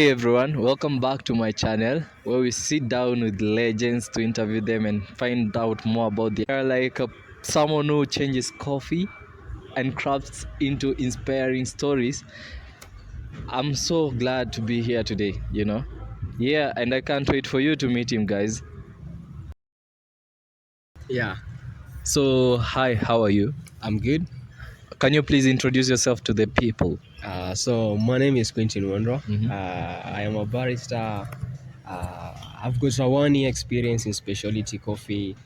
Hey everyone, welcome back to my channel where we sit down with legends to interview them and find out more about their someone who changes coffee and crafts into inspiring stories. I'm so glad to be here today. Yeah, and I can't wait for you to meet him, guys. Yeah, So, hi, how are you? I'm good. Can you please introduce yourself to the people? So my name is Quintin. Mhm. I am a barista. I've got a 1 year experience in specialty coffee,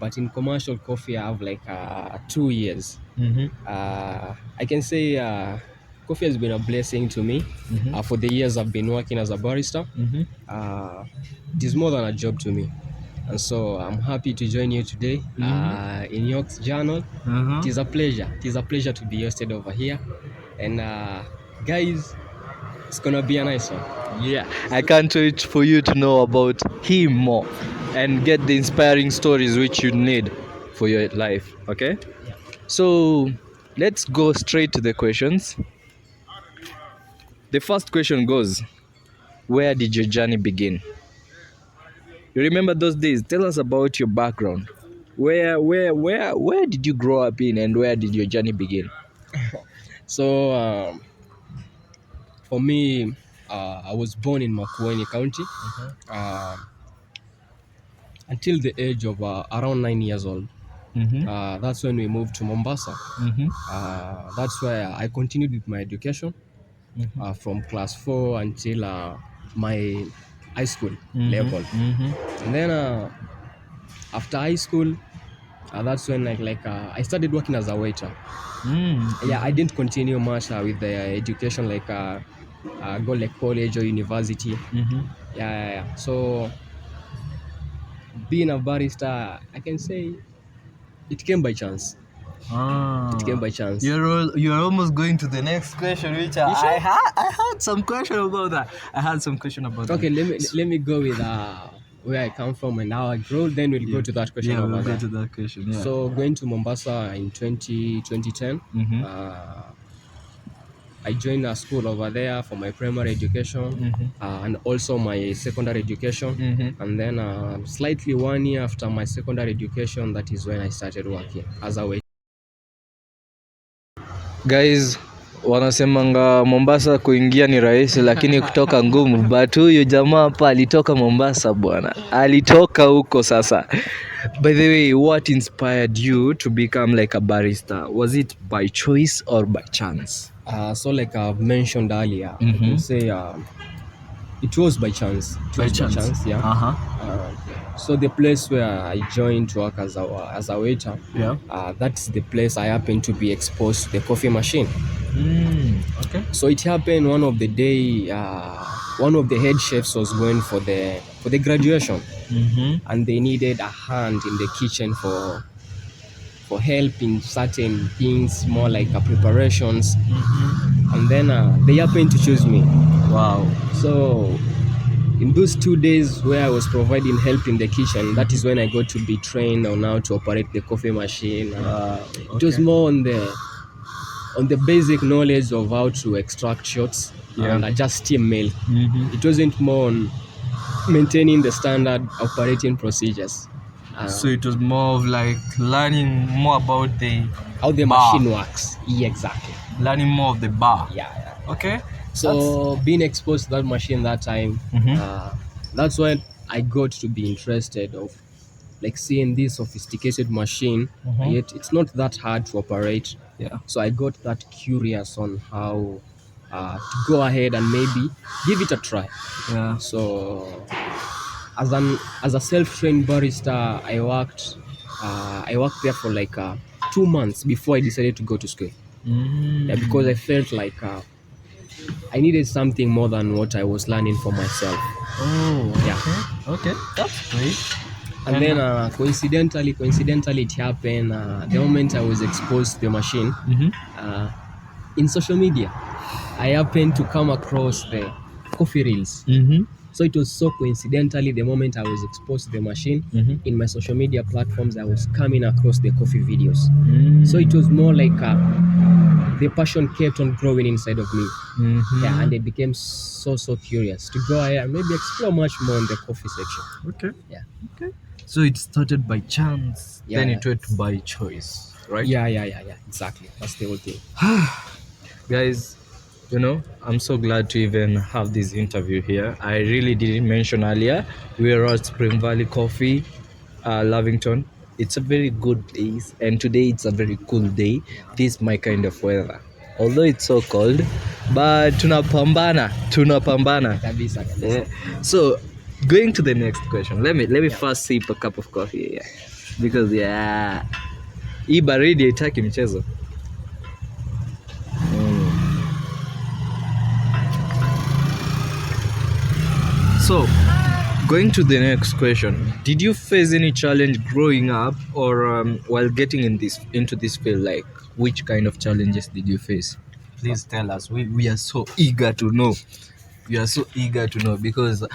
but in commercial coffee I have 2 years. Mm-hmm. I can say coffee has been a blessing to me Mm-hmm. for the years I've been working as a barista. Mm-hmm. Uh, it is more than a job to me. And so I'm happy to join you today in York's Journal. Uh-huh. It is a pleasure. It is a pleasure to be hosted over here. And guys, it's gonna be a nice one. Yeah, I can't wait for you to know about him more and get the inspiring stories which you need for your life. Okay, so let's go straight to the questions. The first question goes, where did your journey begin? You remember those days? Tell us about your background. Where did you grow up in, and where did your journey begin? So for me, I was born in Makueni County uh, until the age of around 9 years old. Mm-hmm. That's when we moved to Mombasa. Mm-hmm. That's where I continued with my education Mm-hmm. from class 4 until my high school level. Mm-hmm. And then after high school, that's when I started working as a waiter. Mm-hmm. Yeah, I didn't continue much with the education, go like college or university. Mm-hmm. Yeah. So being a barista, I can say it came by chance. It came Ah, by chance. you're almost going to the next question, which You sure? I had some question about that. I had some question about Okay, that. let me go with where I come from and how I grew. Then we'll go to that question Yeah, over we'll there. go to that question. Yeah. So going to Mombasa in 2010, Mm-hmm. I joined a school over there for my primary education and also my secondary education. Mm-hmm. And then slightly 1 year after my secondary education, that is when I started working as a waiter. Guys, wanasemanga Mombasa kuingia ni rahisi lakini kutoka ngumu, but huyu jamaa hapa alitoka Mombasa bwana, alitoka huko sasa. By the way, what inspired you to become like a barista? Was it by choice or by chance? So like I've mentioned earlier, I can say it was by chance. It was by chance, yeah. So the place where I joined to work as a waiter, Yeah. that's the place I happened to be exposed to the coffee machine. Okay. So it happened one of the day, one of the head chefs was going for the graduation, and they needed a hand in the kitchen for help in certain things, more like preparations. And then they happened to choose me. Wow. So in those 2 days where I was providing help in the kitchen, that is when I got to be trained on how to operate the coffee machine. It was more on the basic knowledge of how to extract shots and adjust steam mill. It wasn't more on maintaining the standard operating procedures. So it was more of like learning more about how the machine works. Yeah, exactly. Learning more of the bar. Yeah. Okay. So being exposed to that machine that time, that's when I got to be interested of like seeing this sophisticated machine, and yet it's not that hard to operate. Yeah. So I got that curious on how to go ahead and maybe give it a try. Yeah. So as a self-trained barista, I worked there for 2 months before I decided to go to school. Yeah, because I felt like I needed something more than what I was learning for myself. Oh, yeah. Okay, that's great. And then coincidentally it happened the moment I was exposed to the machine in social media. I happened to come across the coffee reels. So it was so coincidentally the moment I was exposed to the machine in my social media platforms, I was coming across the coffee videos. So it was more like the passion kept on growing inside of me. Mhm. Yeah, and I became so curious to go ahead and maybe explore much more in the coffee section. Okay. Yeah. Okay. So it started by chance, Yeah, then yeah. it went by choice, right? Yeah. Exactly. That's the whole thing. Guys, I'm so glad to even have this interview here. I really didn't mention earlier, we are at Spring Valley Coffee, Lavington. It's a very good place, and today it's a very cool day. This is my kind of weather, although it's so cold, but tunapambana. Kabisa. Yeah. So going to the next question, let me Yeah. first sip a cup of coffee, yeah, because hii baridi haitaki mchezo. So, going to the next question, did you face any challenge growing up or while getting into this field? Like, which kind of challenges did you face? Please tell us. We are so eager to know. We are so eager to know because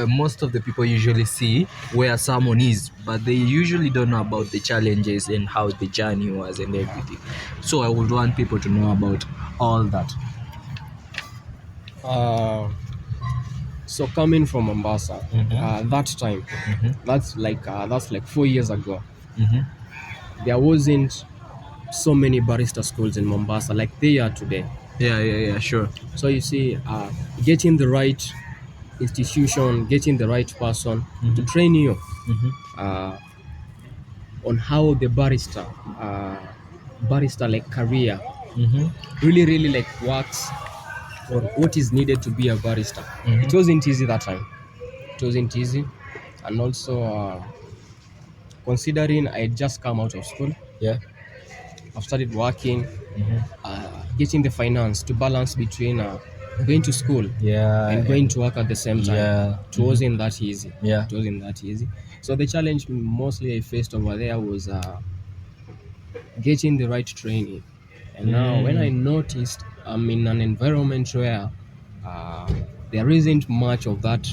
most of the people usually see where someone is, but they usually don't know about the challenges and how the journey was and everything. So I would want people to know about all that. So coming from Mombasa, that time, Mhm. that's like 4 years ago. Mhm. There wasn't so many barista schools in Mombasa like they are today. Yeah, sure. So you see, getting the right institution, getting the right person to train you Mhm. uh, on how the barista like career Mhm. really like works, or what is needed to be a barista. It wasn't easy that time. It wasn't easy, and also considering I had just come out of school, Yeah. I've started working, Mhm. getting the finance to balance between going to school Yeah. and going to work at the same time. Yeah. It wasn't that easy. Yeah. It wasn't that easy. So the challenge mostly I faced over there was getting the right training. And now when I noticed I'm in an environment where uh, there isn't much of that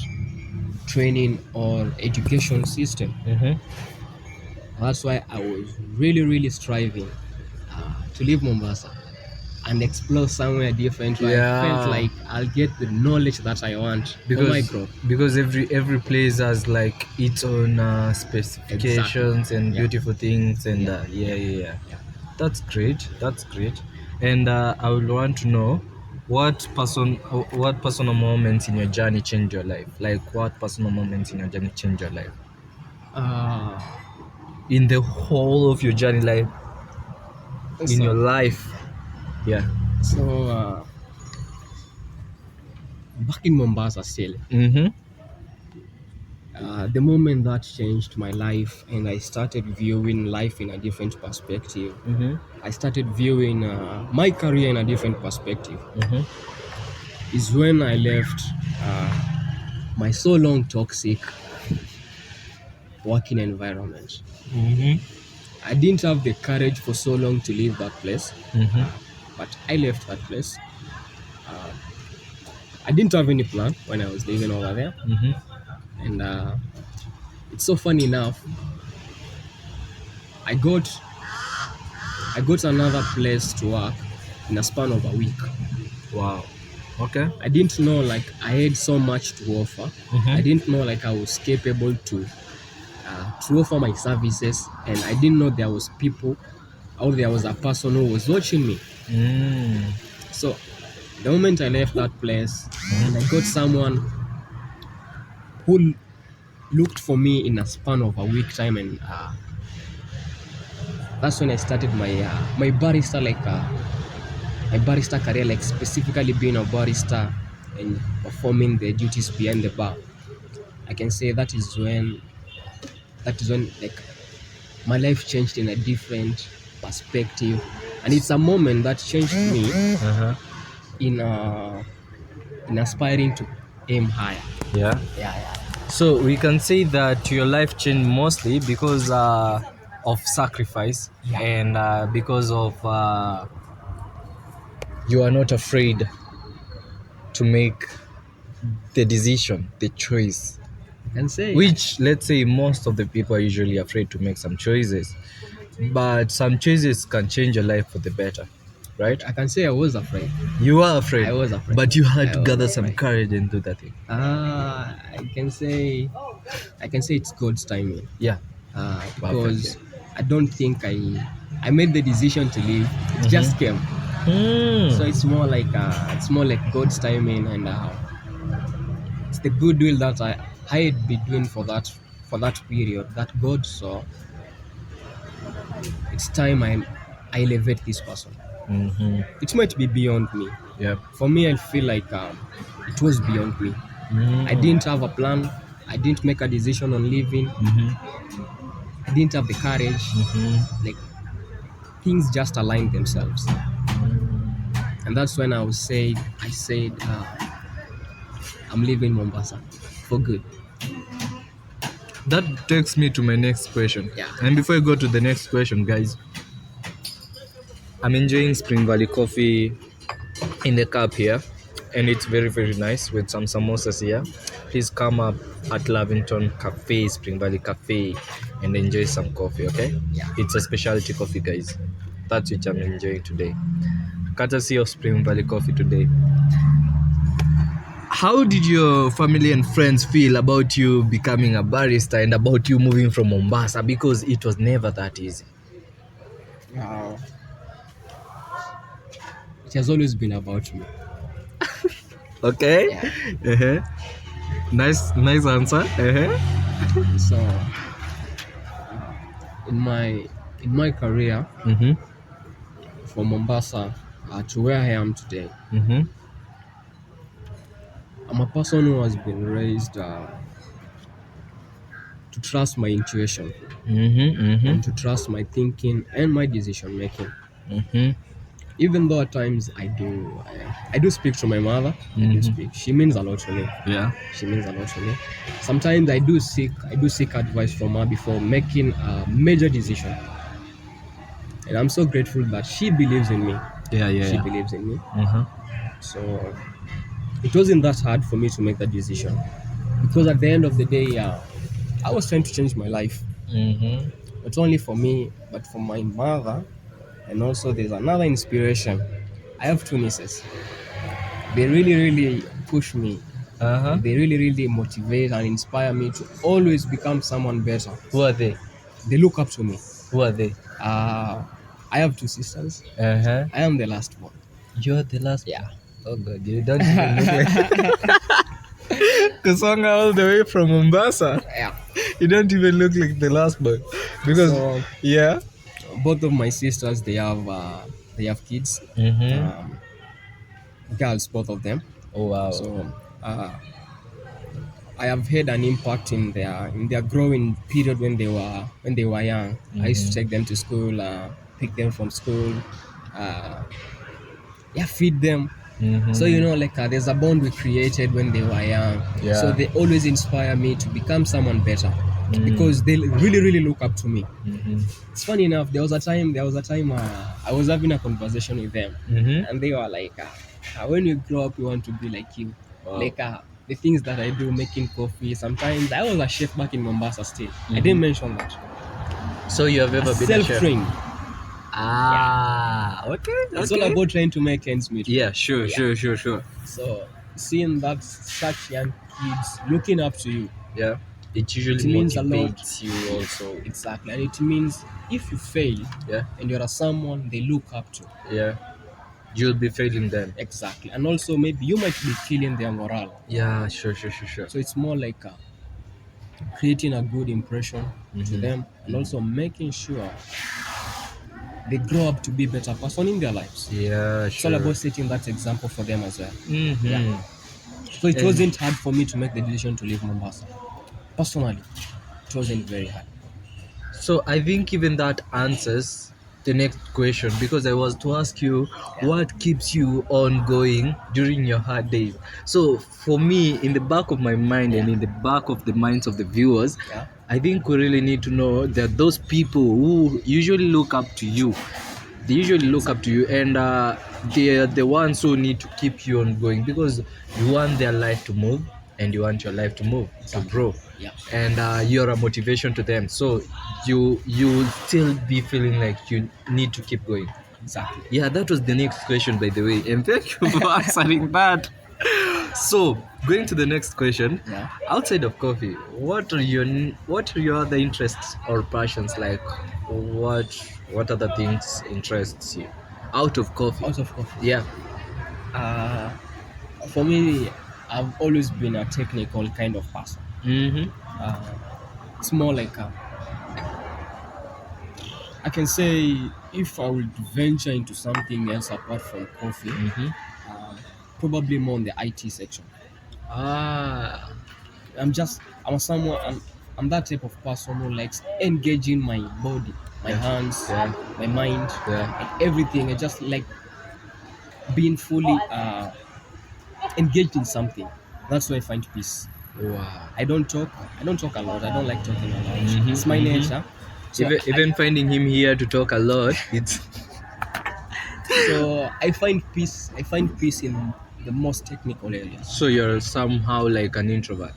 training or education system, Mhm. that's why I was really striving to leave Mombasa and explore somewhere different where I felt Yeah. like I'll get the knowledge that I want for my growth. Because every place has like its own specifications and Yeah. beautiful things and Yeah. yeah. Yeah. That's great. That's great. And I would want to know what personal moments in your journey changed your life. Like what personal moments in your journey changed your life? Uh, In the whole of your journey, like in your so, life. Yeah. so back in Mombasa still, Mm-hmm. the moment that changed my life and I started viewing life in a different perspective, Mm-hmm. I started viewing my career in a different perspective, Mm-hmm. is when I left my so long toxic working environment. Mm-hmm. I didn't have the courage for so long to leave that place, Mm-hmm. but I left that place. I didn't have any plan when I was living over there, Mm-hmm. and it's so funny enough. I got another place to work in a span of a week. Wow. Okay. I didn't know like I had so much to offer. I didn't know like I was capable to offer my services, and I didn't know there was people or there was a person who was watching me. So the moment I left that place, and I got someone who looked for me in a span of a week time, and that's when I started my barista my barista career, like specifically being a barista and performing the duties behind the bar. I can say that is when like my life changed in a different perspective, and it's a moment that changed me Uh-huh. in aspiring to aim higher. Yeah. Yeah. So we can say that your life changed mostly because of sacrifice and because of you are not afraid to make the decision, the choice. I can say Which, let's say, most of the people are usually afraid to make some choices, but some choices can change your life for the better, right? I can say I was afraid. You were afraid. I was afraid. But you had I to was gather some afraid. courage and do that thing. I can say it's God's timing. Yeah. Because I don't think I made the decision to leave. It just came. So it's more like God's timing, and it's the goodwill that I had been doing for that period that God saw. It's time I elevate this person. It might be beyond me. Yeah. For me, I feel like it was beyond me. I didn't have a plan. I didn't make a decision on leaving. I didn't have the courage. Like, things just aligned themselves, and that's when I said I'm leaving Mombasa for good. That takes me to my next question. Yeah. And before I go to the next question, guys, I'm enjoying Spring Valley coffee in the cup here, and it's very, very nice with some samosas here. Please come up at Lavington Cafe, Spring Valley Cafe, and enjoy some coffee, okay? Yeah. It's a specialty coffee, guys. That's which I'm enjoying today. Courtesy of Spring Valley Coffee today. How did your family and friends feel about you becoming a barista and about you moving from Mombasa? Because it was never that easy. It has always been about me. Okay. Yeah. Nice answer. So in my career from Mombasa to where I am today, I'm a person who has been raised to trust my intuition and to trust my thinking and my decision making. Even though at times I do speak to my mother. I do speak. She means a lot to me. Yeah. She means a lot to me. Sometimes I do seek advice from her before making a major decision. And I'm so grateful that she believes in me. She believes in me. So it wasn't that hard for me to make that decision, because at the end of the day, I was trying to change my life. Not only for me, but for my mother. And also there's another inspiration. I have two nieces. They really, really push me. They really, really motivate and inspire me to always become someone better. Who are they? They look up to me. Who are they? I have two sisters. I am the last one. You're the last Yeah. one? Oh God, you don't even look like Kusonga all the way from Mombasa. Yeah. You don't even look like the last one. Because both of my sisters, they have kids. Girls, both of them. Oh wow. So I have had an impact in their growing period when they were young. I used to take them to school, pick them from school, feed them. So there's a bond we created when they were young. So they always inspire me to become someone better, because they really, really look up to me. It's funny enough, there was a time I was having a conversation with them, and they were like, when you grow up you want to be like you. Wow. The things that I do, making coffee. Sometimes I was a chef back in Mombasa still. I didn't mention that. So you have ever been a chef? Self-trained. Okay. It's all about trying to make ends meet. Yeah, sure. So seeing that such young kids looking up to you, it usually means a lot. motivates you also. Exactly. And it means if you fail, and you're someone they look up to, you'll be failing them. Exactly. And also maybe you might be killing their morale. Yeah, sure. So it's more like creating a good impression to them, and also making sure they grow up to be better person in their lives. Yeah, It's all about setting that example for them as well. So it wasn't hard for me to make the decision to leave Mombasa. Personally, it wasn't very hard. So I think even that answers the next question, because I was to ask you what keeps you on going during your hard days. So for me, in the back of my mind and in the back of the minds of the viewers, I think we really need to know that those people who usually look up to you, they usually look up to you, and they are the ones who need to keep you on going, because you want their life to move and you want your life to move, to grow. And you're a motivation to them, so you will still be feeling like you need to keep going. Exactly. Yeah, that was the next question, by the way, and thank you for answering that. So, going to the next question. Yeah. Outside of coffee, what are your other interests or passions like? What other things interests you out of coffee? Out of coffee. Yeah. Uh, for me, I've always been a technical kind of person. Mm-hmm. Uh, it's more like I can say if I would venture into something else apart from coffee, Mm-hmm. um, probably more in the IT section. Ah. I'm that type of person who likes engaging my body, my Yeah. hands, Yeah. my mind, Yeah. and everything. I just like being fully engaged in something. That's where I find peace. Wow. I don't talk a lot. I don't like talking a lot. Mm-hmm. It's my Mm-hmm. nature. So Even finding him here to talk a lot, it's I find peace. I find peace in the most technical areas. so you're somehow like an introvert,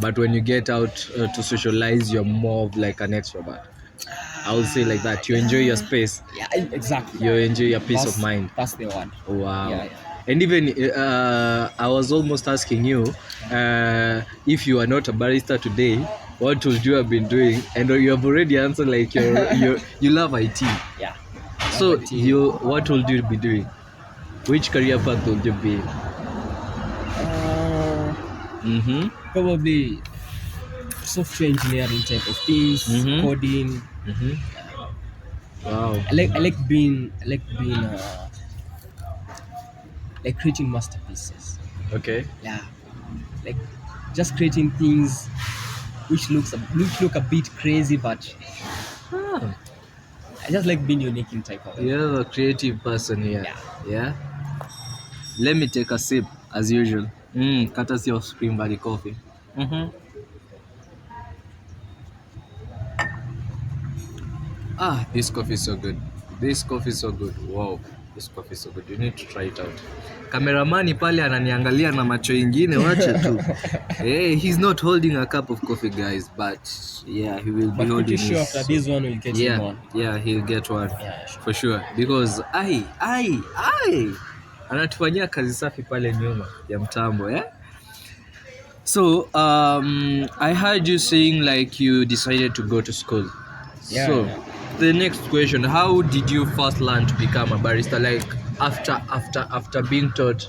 but when you get out to socialize, you're more of like an extrovert. I would say like that. You enjoy your space. Yeah, exactly. You enjoy your peace of mind. That's the word. Wow. Yeah, yeah. And even I was almost asking you if you are not a barista today, what would you have been doing? And you have already answered like you love IT. Yeah. So But, what would you be doing? Which career path would you be? Mm-hmm. probably software engineering type of things, Mhm. coding. Mm-hmm. Wow. I like being like creating masterpieces. Okay. Yeah, like just creating things which look a bit crazy, but Ah, I just like being unique in type of it. you're a creative person here. Yeah. Yeah. Let me take a sip as usual. Courtesy of Spring Valley Coffee. Mm-hmm. Ah, this coffee is so good. This coffee is so good. Wow, this coffee is so good. You need to try it out. Kameramani pale ananiangalia na macho ingine, wacha tu. Hey, he's not holding a cup of coffee, guys, but yeah, he will be But holding pretty sure his. after this one we'll get him Yeah, on. yeah, he'll get one Yeah, sure. for sure because ai anatufanyia kazi safi pale nyuma ya mtambo, yeah. So I heard you saying like you decided to go to school. Yeah, So yeah. the next question, how did you first learn to become a barista? Like after being taught